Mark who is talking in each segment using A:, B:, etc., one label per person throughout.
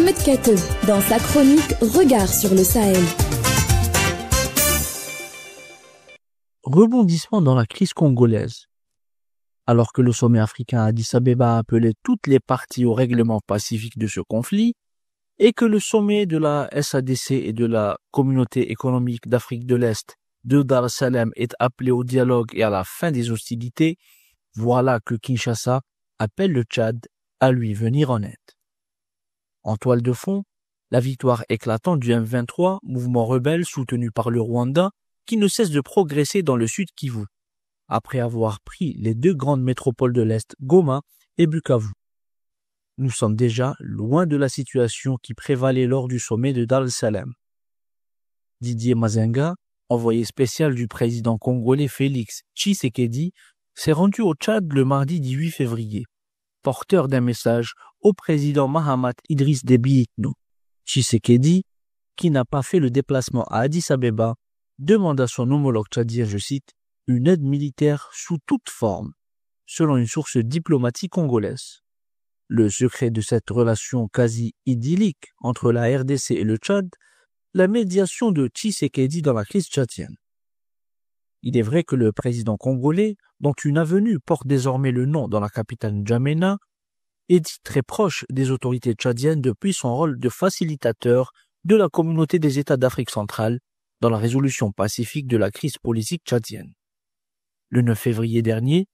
A: Ahmed Kateb, dans sa chronique Regard sur le Sahel.
B: Rebondissement dans la crise congolaise. Alors que le sommet africain Addis Abeba a appelé toutes les parties au règlement pacifique de ce conflit, et que le sommet de la SADC et de la Communauté économique d'Afrique de l'Est de Dar es Salaam est appelé au dialogue et à la fin des hostilités, voilà que Kinshasa appelle le Tchad à lui venir en aide. En toile de fond, la victoire éclatante du M23, mouvement rebelle soutenu par le Rwanda, qui ne cesse de progresser dans le sud Kivu, après avoir pris les deux grandes métropoles de l'Est, Goma et Bukavu. Nous sommes déjà loin de la situation qui prévalait lors du sommet de Dar es Salaam. Didier Mazenga, envoyé spécial du président congolais Félix Tshisekedi, s'est rendu au Tchad le mardi 18 février, porteur d'un message au président Mahamat Idriss Déby Itno. Tshisekedi, qui n'a pas fait le déplacement à Addis Abeba, demande à son homologue tchadien, je cite, « une aide militaire sous toute forme », selon une source diplomatique congolaise. Le secret de cette relation quasi idyllique entre la RDC et le Tchad, la médiation de Tshisekedi dans la crise tchadienne. Il est vrai que le président congolais, dont une avenue porte désormais le nom dans la capitale N'Djamena, est dit très proche des autorités tchadiennes depuis son rôle de facilitateur de la communauté des États d'Afrique centrale dans la résolution pacifique de la crise politique tchadienne. Le 9 février dernier,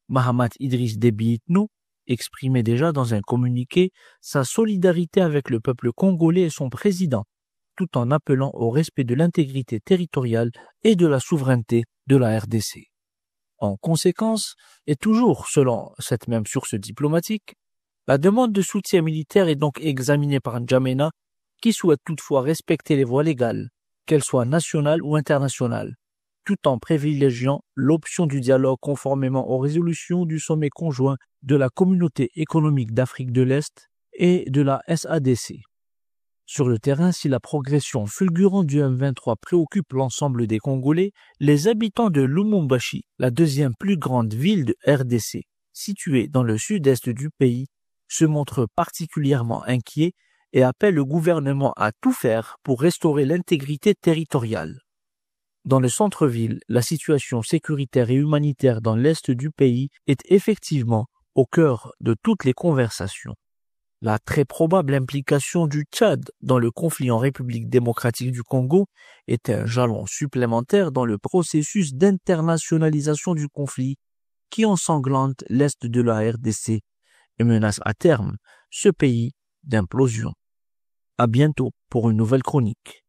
B: Mahamat Idriss Déby Itno exprimait déjà dans un communiqué sa solidarité avec le peuple congolais et son président, tout en appelant au respect de l'intégrité territoriale et de la souveraineté de la RDC. En conséquence, et toujours selon cette même source diplomatique, la demande de soutien militaire est donc examinée par N'Djamena, qui souhaite toutefois respecter les voies légales, qu'elles soient nationales ou internationales, tout en privilégiant l'option du dialogue conformément aux résolutions du sommet conjoint de la Communauté économique d'Afrique de l'Est et de la SADC. Sur le terrain, si la progression fulgurante du M23 préoccupe l'ensemble des Congolais, les habitants de Lubumbashi, la deuxième plus grande ville de RDC, située dans le sud-est du pays, se montrent particulièrement inquiets et appellent le gouvernement à tout faire pour restaurer l'intégrité territoriale. Dans le centre-ville, la situation sécuritaire et humanitaire dans l'est du pays est effectivement au cœur de toutes les conversations. La très probable implication du Tchad dans le conflit en République démocratique du Congo est un jalon supplémentaire dans le processus d'internationalisation du conflit qui ensanglante l'est de la RDC et menace à terme ce pays d'implosion. À bientôt pour une nouvelle chronique.